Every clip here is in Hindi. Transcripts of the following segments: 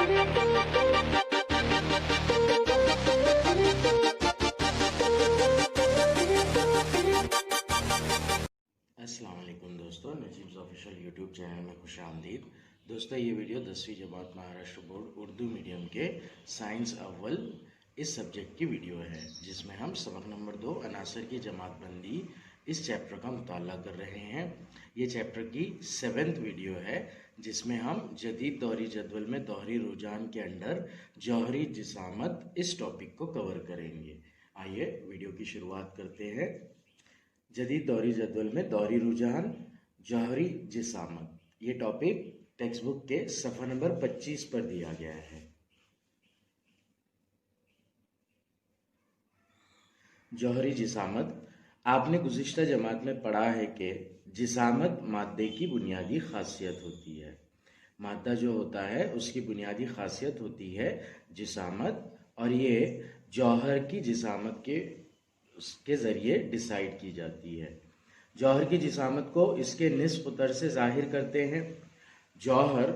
अस्सलाम वालेकुम दोस्तों, नजीब्स ऑफिशियल यूट्यूब चैनल में खुशामदीद। दोस्तों, ये वीडियो 10वीं जमात महाराष्ट्र बोर्ड उर्दू मीडियम के साइंस अव्वल इस सब्जेक्ट की वीडियो है, जिसमें हम सबक नंबर 2 अनासर की जमात बंदी इस चैप्टर का मुताला कर रहे हैं। ये चैप्टर की 7th वीडियो है, जिसमें हम जदीद दौरी जदवल में दोहरी रुझान के अंडर जौहरी जिसामत इस टॉपिक को कवर करेंगे। आइए वीडियो की शुरुआत करते हैं। जदीद दौरी जदवल में दोहरी रुझान जौहरी जिसामत, ये टॉपिक टेक्स्ट बुक के सफ़ा नंबर 25 पर दिया गया है। जौहरी जिसामत, आपने गुज़िश्ता जमात में पढ़ा है कि जिसामत मादे की बुनियादी खासियत होती है। मादा जो होता है उसकी बुनियादी खासियत होती है जिसामत, और ये जौहर की जिसामत के ज़रिए डिसाइड की जाती है। जौहर की जिसामत को इसके निस्फ उतर से जाहिर करते हैं। जौहर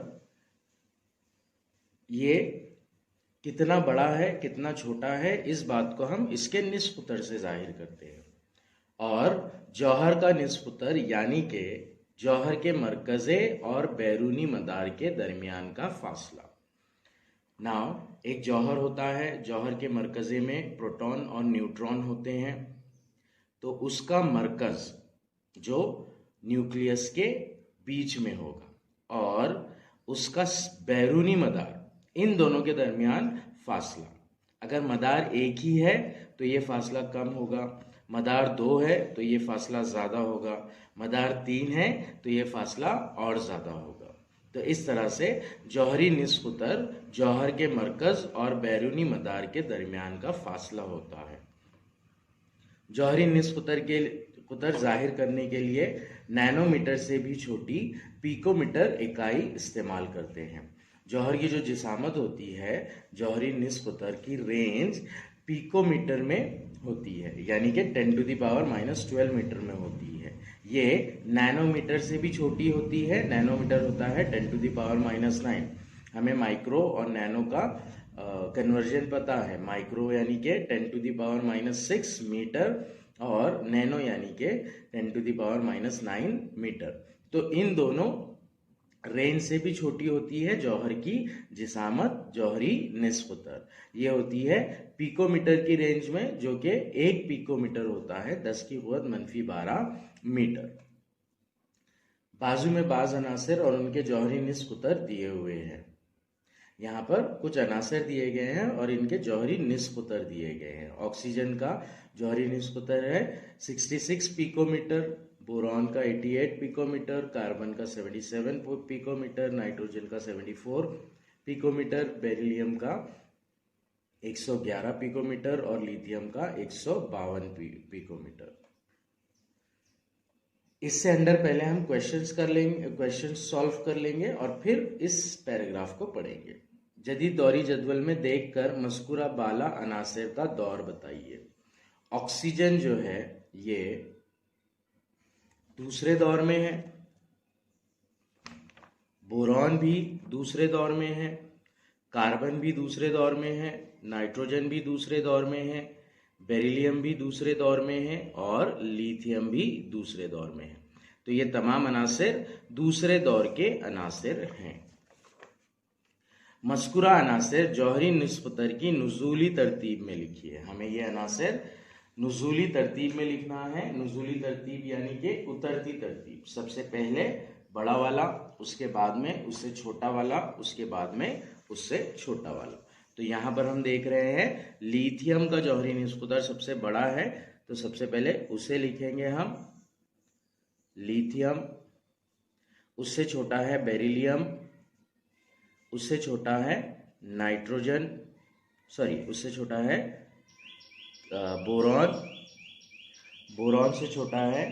ये कितना बड़ा है कितना छोटा है, इस बात को हम इसके निस्फ उतर से जाहिर करते हैं। और जौहर का निस्फ उतर यानी कि जौहर के मरकज़े और बैरूनी मदार के दरमियान का फासला। नाउ, एक जौहर होता है, जौहर के मरकज़े में प्रोटॉन और न्यूट्रॉन होते हैं, तो उसका मरकज़ जो न्यूक्लियस के बीच में होगा और उसका बैरूनी मदार, इन दोनों के दरमियान फासला। अगर मदार एक ही है तो ये फासला कम होगा, मदार 2 है तो ये फासला ज़्यादा होगा, मदार 3 है तो ये फासला और ज़्यादा होगा। तो इस तरह से जौहरी निस्फ उतर जौहर के मरकज़ और बैरूनी मदार के दरमियान का फासला होता है। जौहरी निस्फ उतर जाहिर करने के लिए नैनोमीटर से भी छोटी पिकोमीटर इकाई इस्तेमाल करते हैं। जौहर की जो जिसामत होती है, जौहरी निस्फ उतर की रेंज पिकोमीटर में होती है, यानी कि 10⁻⁻12 मीटर में होती है। ये नैनोमीटर से भी छोटी होती है। नैनोमीटर होता है 10⁻⁹। हमें माइक्रो और नैनो का कन्वर्जन पता है। माइक्रो यानी कि 10⁻⁻6 मीटर और नैनो यानी कि 10⁻⁹ मीटर। तो इन दोनों रेंज से भी छोटी होती है जौहर की जिसामत, जौहरी निस्फ उतर। ये होती है पिकोमीटर की रेंज में, जो कि 1 पिकोमीटर होता है 10⁻⁻12 मीटर। बाजू में बाज अनासर और उनके जौहरी निस्फ उतर दिए हुए हैं। यहाँ पर कुछ अनासर दिए गए हैं और इनके जौहरी निस्फ उतर दिए गए हैं। ऑक्सीजन का जौहरी निस्फ उतर है 66 पिकोमीटर, बोरॉन का 88 पिकोमीटर, कार्बन का 77 पिकोमीटर, नाइट्रोजन का 74 पिकोमीटर, बेरिलियम का 111 पिकोमीटर और लिथियम का 152 पिकोमीटर। इससे अंदर पहले हम क्वेश्चन सॉल्व कर लेंगे और फिर इस पैराग्राफ को पढ़ेंगे। जदीद दौरी जदवल में देखकर मज़कूरा बाला अनासर का दौर बताइए। ऑक्सीजन जो है ये दूसरे दौर में है, बोरॉन भी दूसरे दौर में है, कार्बन भी दूसरे दौर में है, नाइट्रोजन भी दूसरे दौर में है, बेरिलियम भी दूसरे दौर में है और लिथियम भी दूसरे दौर में है। तो ये तमाम अनासर दूसरे दौर के अनासर हैं। मज़कूरा अनासर जौहरी निस्फ उतर की नुज़ूली तरतीब में लिखिए। हमें ये अनासर नुज़ूली तरतीब में लिखना है। नुज़ूली तरतीब यानी कि उतरती तरतीब। सबसे पहले बड़ा वाला, उसके बाद में उससे छोटा वाला, उसके बाद में उससे छोटा वाला। तो यहाँ पर हम देख रहे हैं लिथियम का जौहरी निस्फ उतर सबसे बड़ा है, तो सबसे पहले उसे लिखेंगे हम, लिथियम। उससे छोटा है बेरिलियम, उससे छोटा है नाइट्रोजन, उससे छोटा है बोरॉन, बोरॉन से छोटा है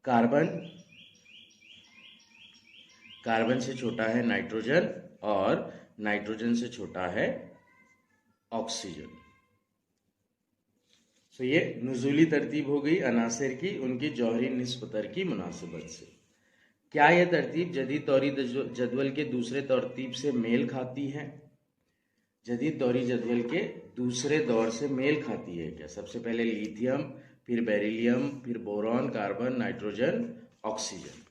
कार्बन, कार्बन से छोटा है नाइट्रोजन और नाइट्रोजन से छोटा है ऑक्सीजन। ये नुज़ूली तरतीब हो गई अनासर की उनकी जौहरी निस्फ उतर की मुनासिबत से। क्या यह तरतीब जदीद दौरी जदवल के दूसरे तरतीब से मेल खाती है? जदीद दौरी जदवल के दूसरे दौर से मेल खाती है क्या? सबसे पहले लिथियम, फिर बेरिलियम, फिर boron, carbon, nitrogen, oxygen.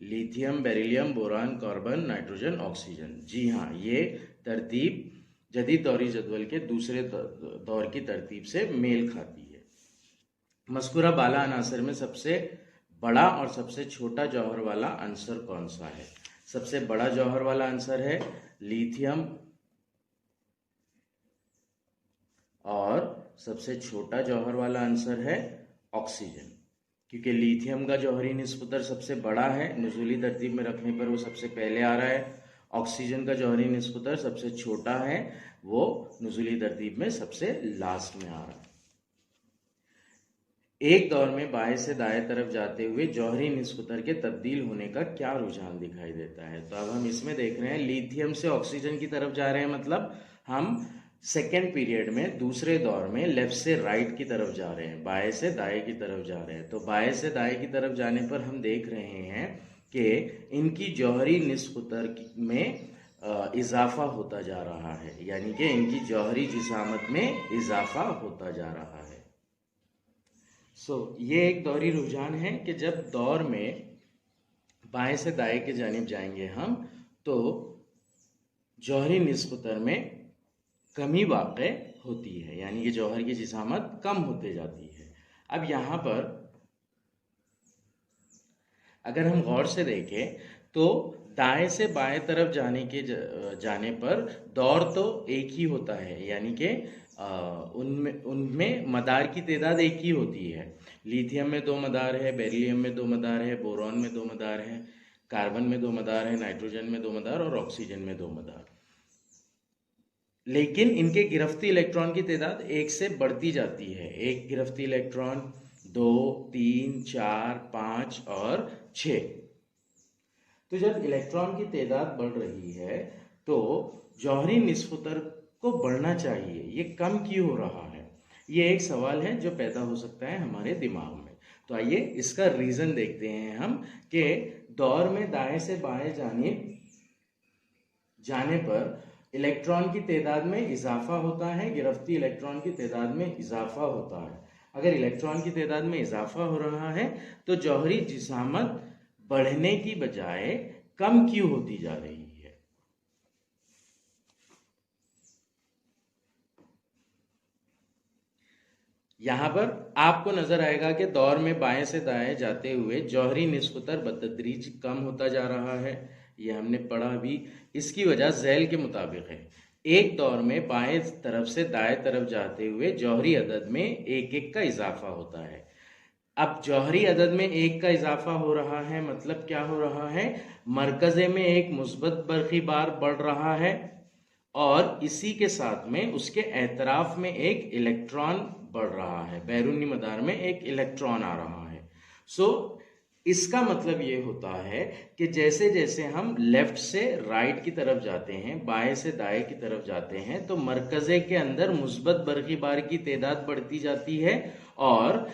Lithium, beryllium, boron, carbon, nitrogen, oxygen. जी हाँ, ये तरतीब जदीद दौरी जदवल के दूसरे दौर की तरतीब से मेल खाती है। मज़कूरा बाला अनासर में सबसे बड़ा और सबसे छोटा जौहर वाला आंसर कौन सा है? सबसे बड़ा जौहर वाला आंसर है लिथियम और सबसे छोटा जौहर वाला आंसर है ऑक्सीजन, क्योंकि लिथियम का जौहरी निस्बतर सबसे बड़ा है, नुज़ूली तरतीब में रखने पर वो सबसे पहले आ रहा है। ऑक्सीजन का जौहरी निस्बतर सबसे छोटा है, वो नुज़ूली तरतीब में सबसे लास्ट में आ रहा है। एक दौर में बाएं से दाएं तरफ जाते हुए जौहरी निस्बतर के तब्दील होने का क्या रुझान दिखाई देता है? तो अब हम इसमें देख रहे हैं लिथियम से ऑक्सीजन की तरफ जा रहे हैं, मतलब हम सेकेंड पीरियड में दूसरे दौर में लेफ्ट से राइट की तरफ जा रहे हैं, बाएं से दाएं की तरफ जा रहे हैं। तो बाएं से दाएं की तरफ जाने पर हम देख रहे हैं कि इनकी जौहरी निस्बतर में इजाफा होता जा रहा है, यानी कि इनकी जौहरी जिसामत में इजाफा होता जा रहा है। ये एक दौरी रुझान है कि जब दौर में बाएं से दाएं की जानिब जाएंगे हम, तो जौहरी निस्बतर में कमी वाक़ होती है, यानी कि जौहर की जिसामत कम होते जाती है। अब यहाँ पर अगर हम गौर से देखें तो दाएं से बाएं तरफ जाने पर दौर तो एक ही होता है, यानी कि उनमें मदार की तादाद एक ही होती है। लिथियम में 2 मदार है, बेरिलियम में 2 मदार है, बोरॉन में 2 मदार है, कार्बन में 2 मदार है, नाइट्रोजन में 2 मदार और ऑक्सीजन में 2 मदार। लेकिन इनके गिरफ्ती इलेक्ट्रॉन की तादाद 1 से बढ़ती जाती है। एक गिरफ्ती इलेक्ट्रॉन, 2, 3, 4, 5 और 6। तो जब इलेक्ट्रॉन की तादाद बढ़ रही है तो जौहरी निस्बतर को बढ़ना चाहिए, ये कम क्यों हो रहा है? ये एक सवाल है जो पैदा हो सकता है हमारे दिमाग में। तो आइए इसका रीजन देखते हैं हम कि दौर में दाएं से बाएं जाने पर इलेक्ट्रॉन की तादाद में इजाफा होता है, गिरफ्ती इलेक्ट्रॉन की तादाद में इजाफा होता है। अगर इलेक्ट्रॉन की तादाद में इजाफा हो रहा है तो जौहरी जिसामत बढ़ने की बजाय कम क्यों होती जा रही है? यहां पर आपको नजर आएगा कि दौर में बाएं से दाएं जाते हुए जौहरी निस्बतर बतदरीज कम होता जा रहा है। ये हमने पढ़ा भी। इसकी वजह झैल के मुताबिक है। एक दौर में बाएं तरफ से दाएं तरफ जाते हुए जौहरी अदद में एक एक का इजाफा होता है। अब जौहरी अदद में एक का इजाफा हो रहा है, मतलब क्या हो रहा है? मरकजे में एक मुस्बत बरखी बार बढ़ रहा है और इसी के साथ में उसके एतराफ में एक इलेक्ट्रॉन बढ़ रहा है, बैरूनी मदार में एक इलेक्ट्रॉन आ रहा है। इसका मतलब ये होता है कि जैसे जैसे हम लेफ्ट से राइट की तरफ जाते हैं, बाएं से दाएं की तरफ जाते हैं, तो मरकजे के अंदर मुस्बत बरखी बार की तादाद बढ़ती जाती है और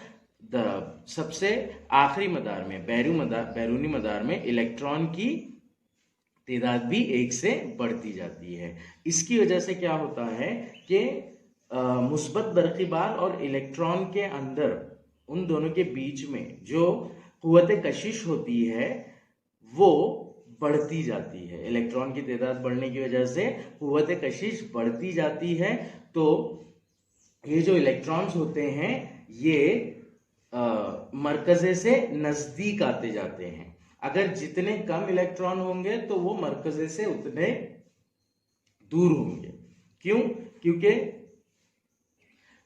सबसे आखिरी मदार में बैरूनी मदार में इलेक्ट्रॉन की तादाद भी 1 से बढ़ती जाती है। इसकी वजह से क्या होता है कि मुस्बत बरखी बार और इलेक्ट्रॉन के अंदर उन दोनों के बीच में जो कुव्वत कशिश होती है वो बढ़ती जाती है। इलेक्ट्रॉन की तादाद बढ़ने की वजह से कुव्वत कशिश बढ़ती जाती है। तो ये जो इलेक्ट्रॉन्स होते हैं ये मरकजे से नजदीक आते जाते हैं। अगर जितने कम इलेक्ट्रॉन होंगे तो वो मरकजे से उतने दूर होंगे। क्यों? क्योंकि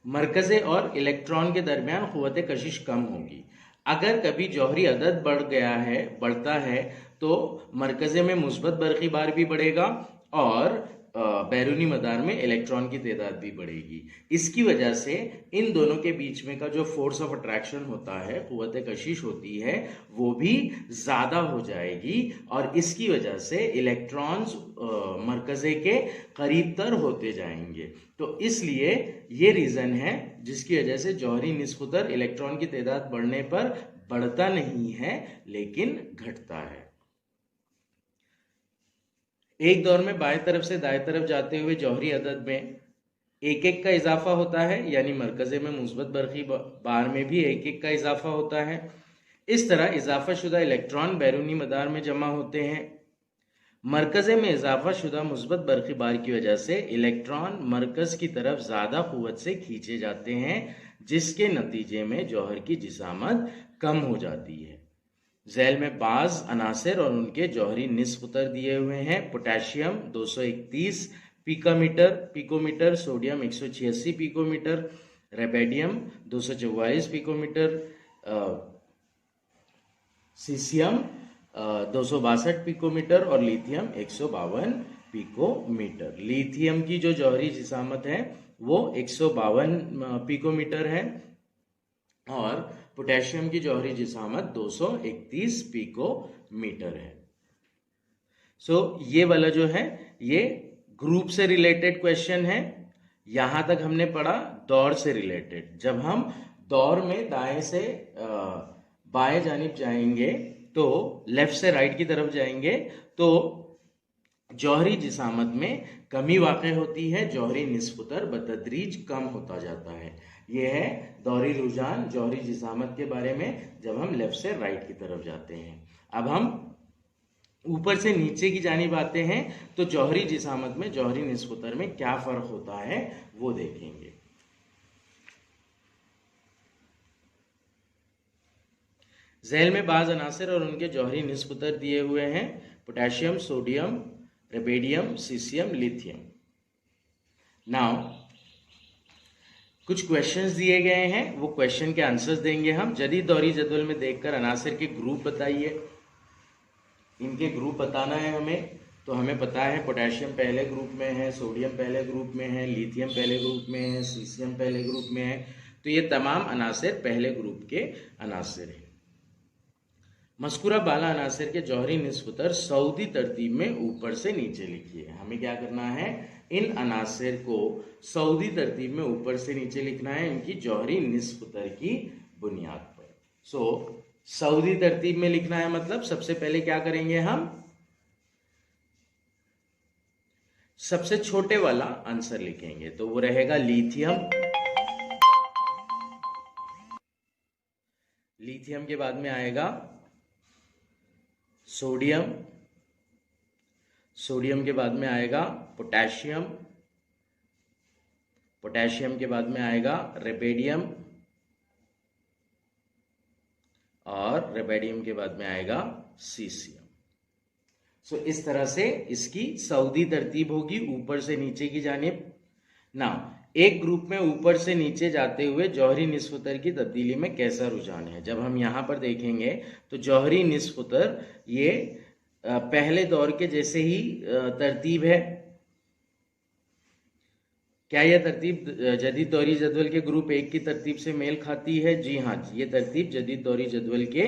मरकजे और इलेक्ट्रॉन के दरमियान कुव्वत कशिश कम होगी। अगर कभी जौहरी अदद बढ़ता है तो मरकजे में मुस्बत बरखी बार भी बढ़ेगा और बैरूनी मदार में इलेक्ट्रॉन की तादाद भी बढ़ेगी। इसकी वजह से इन दोनों के बीच में का जो फोर्स ऑफ अट्रैक्शन होता है, कुव्वत कशिश होती है, वो भी ज्यादा हो जाएगी और इसकी वजह से इलेक्ट्रॉन्स मरकजे के करीब तर होते जाएंगे। तो इसलिए ये रीजन है जिसकी वजह से जौहरी निस्बतर इलेक्ट्रॉन की तादाद बढ़ने पर बढ़ता नहीं है लेकिन घटता है। एक दौर में बाएं तरफ से दाएं तरफ जाते हुए जौहरी अदद में एक एक का इजाफा होता है, यानी मरकजे में मुस्बत बरकी बार में भी एक एक का इजाफा होता है। इस तरह इजाफा शुदा इलेक्ट्रॉन बैरूनी मदार में जमा होते हैं। मरकजे में इजाफा शुदा मुस्बत बरकी बार की वजह से इलेक्ट्रॉन मरकज की तरफ ज्यादा कुव्वत से खींचे जाते हैं, जिसके नतीजे में जौहर की जिसामत कम हो जाती है। झैल में बाज अनासिर और उनके जौहरी निस्फ उतर दिए हुए हैं। Potassium 231 picometer, sodium 186 picometer, rubidium 244 picometer, caesium 262 picometer और लिथियम 152 पिकोमीटर। लिथियम की जो जौहरी जिसामत है वो 152 पिकोमीटर है और पोटेशियम की जौहरी जिसामत 231 पिकोमीटर है। ये वाला जो है ये ग्रुप से रिलेटेड क्वेश्चन है। यहां तक हमने पढ़ा दौर से रिलेटेड। जब हम दौर में दाएं से बाएं जानिब जाएंगे तो लेफ्ट से राइट की तरफ जाएंगे तो जौहरी जिसामत में कमी वाक़ई होती है, जौहरी निस्फुतर बतदरीज कम होता जाता है। यह है दौरी रुझान जौहरी जिसामत के बारे में जब हम लेफ्ट से राइट की तरफ जाते हैं। अब हम ऊपर से नीचे की जानिब आते हैं तो जौहरी जिसामत में जौहरी निस्फुतर में क्या फर्क होता है वो देखेंगे। झैल में बाज अनासिर और उनके जौहरी निस्फुतर दिए हुए हैं। Potassium, sodium, rubidium, caesium, lithium. Now कुछ क्वेश्चंस दिए गए हैं, वो क्वेश्चन के आंसर्स देंगे हम। जदीद दौरी जदवल में देखकर अनासिर के ग्रुप बताइए। इनके ग्रुप बताना है हमें। तो हमें पता है पोटेशियम पहले ग्रुप में है, सोडियम पहले ग्रुप में है, लिथियम पहले ग्रुप में है, सीसियम पहले ग्रुप में है। तो ये तमाम अनासिर पहले ग्रुप के अनासिर हैं। मस्कुरा बाला अनासिर के जौहरी निस्फुतर सऊदी तरतीब में ऊपर से नीचे लिखिए। हमें क्या करना है, इन अनासिर को सऊदी तरतीब में ऊपर से नीचे लिखना है इनकी जौहरी निस्फुतर की बुनियाद पर। सऊदी तरतीब में लिखना है मतलब सबसे पहले क्या करेंगे, हम सबसे छोटे वाला आंसर लिखेंगे। तो वो रहेगा लिथियम। लिथियम के बाद में आएगा सोडियम। सोडियम के बाद में आएगा पोटेशियम। पोटेशियम के बाद में आएगा रेबेडियम और रेबेडियम के बाद में आएगा सीसियम। इस तरह से इसकी सऊदी तरतीब होगी ऊपर से नीचे की जानिब। ना एक ग्रुप में ऊपर से नीचे जाते हुए जौहरी निस्फुतर की तब्दीली में कैसा रुझान है। जब हम यहां पर देखेंगे तो जौहरी निस्फुतर ये पहले दौर के जैसे ही तरतीब है। क्या यह तरतीब जदीद दौरी जदवल के ग्रुप एक की तरतीब से मेल खाती है? जी हाँ, ये तरतीब जदीद दौरी जदवल के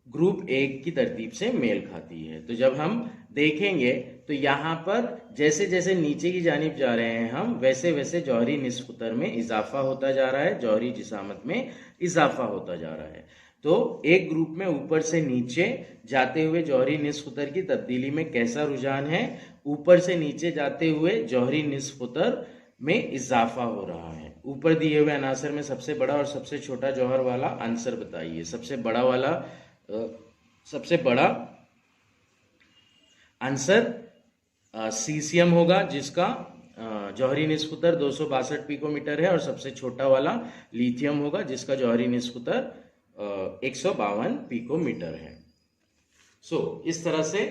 ग्रुप एक की तरतीब से मेल खाती है। तो जब हम देखेंगे तो यहाँ पर जैसे जैसे नीचे की जानिब जा रहे हैं हम, वैसे वैसे जौहरी निस्फुतर में इजाफा होता जा रहा है, जौहरी जिसामत में इजाफा होता जा रहा है। तो एक ग्रुप में ऊपर से नीचे जाते हुए जौहरी निस्फुतर की तब्दीली में कैसा रुझान है? ऊपर से नीचे जाते हुए जौहरी निस्फुतर में इजाफा हो रहा है। ऊपर दिए हुए अनासर में सबसे बड़ा और सबसे छोटा जौहर वाला आंसर बताइए। सबसे बड़ा वाला सबसे बड़ा आंसर सीसियम होगा, जिसका जौहरी निस्फुतर 262 पिकोमीटर है, और सबसे छोटा वाला लिथियम होगा जिसका जौहरी निस्फुतर 152 पिकोमीटर है। इस तरह से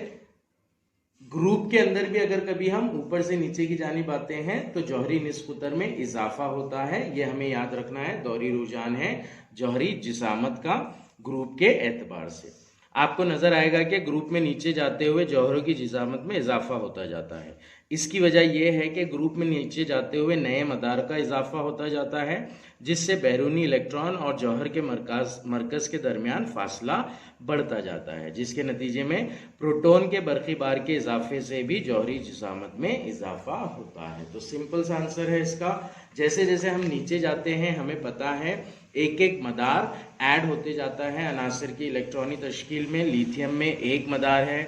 ग्रुप के अंदर भी अगर कभी हम ऊपर से नीचे की जानिब आते हैं तो जौहरी निस्फुतर में इजाफा होता है। यह हमें याद रखना है। दौरी रुझान है जौहरी जिसामत का ग्रुप के एतबार से। आपको नजर आएगा कि ग्रुप में नीचे जाते हुए जौहरों की जिसामत में इजाफा होता जाता है। इसकी वजह यह है कि ग्रुप में नीचे जाते हुए नए मदार का इजाफा होता जाता है, जिससे बैरूनी इलेक्ट्रॉन और जौहर के मरकज के दरमियान फासला बढ़ता जाता है, जिसके नतीजे में प्रोटॉन के बरकी बार के इजाफे से भी जौहरी जिसामत में इजाफा होता है। तो सिंपल सा आंसर है इसका। जैसे जैसे हम नीचे जाते हैं हमें पता है एक एक मदार ऐड होते जाता है अनासर की इलेक्ट्रॉनिक तश्कील में। लिथियम में एक मदार है,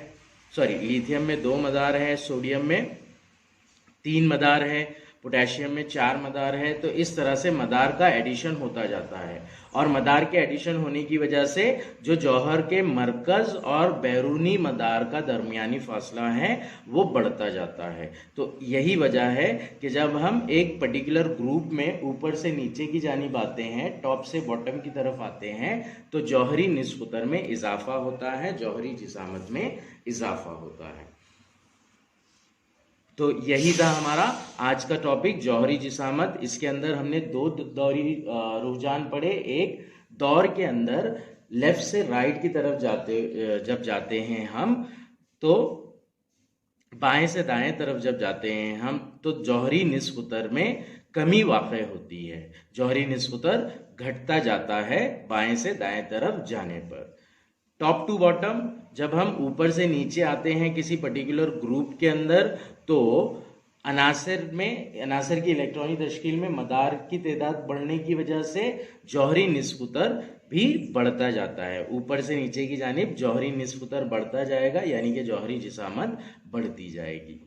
लिथियम में 2 मदार है, सोडियम में 3 मदार है, पोटेशियम में 4 मदार है। तो इस तरह से मदार का एडिशन होता जाता है, और मदार के एडिशन होने की वजह से जो जौहर के मरकज और बैरूनी मदार का दरमियानी फासला है वो बढ़ता जाता है। तो यही वजह है कि जब हम एक पर्टिकुलर ग्रुप में ऊपर से नीचे की जानिब आते हैं, टॉप से बॉटम की तरफ आते हैं, तो जौहरी निस्बतर में इजाफा होता है, जौहरी जिसामत में इजाफा होता है। तो यही था हमारा आज का टॉपिक, जौहरी जिसामत। इसके अंदर हमने 2 दौरी रुझान पढ़े। एक दौर के अंदर लेफ्ट से राइट की तरफ जब जाते हैं हम, तो बाएं से दाएं तरफ जब जाते हैं हम, तो जौहरी निस्बतर में कमी वाक़ई होती है। जौहरी निस्बतर घटता जाता है बाएं से दाएं तरफ जाने पर। टॉप टू बॉटम, जब हम ऊपर से नीचे आते हैं किसी पर्टिकुलर ग्रुप के अंदर, तो अनासर की इलेक्ट्रॉनिक तश्कील में मदार की तादाद बढ़ने की वजह से जौहरी निस्बतर भी बढ़ता जाता है। ऊपर से नीचे की जानिब जौहरी निस्बतर बढ़ता जाएगा, यानी कि जौहरी जिसामत बढ़ती जाएगी।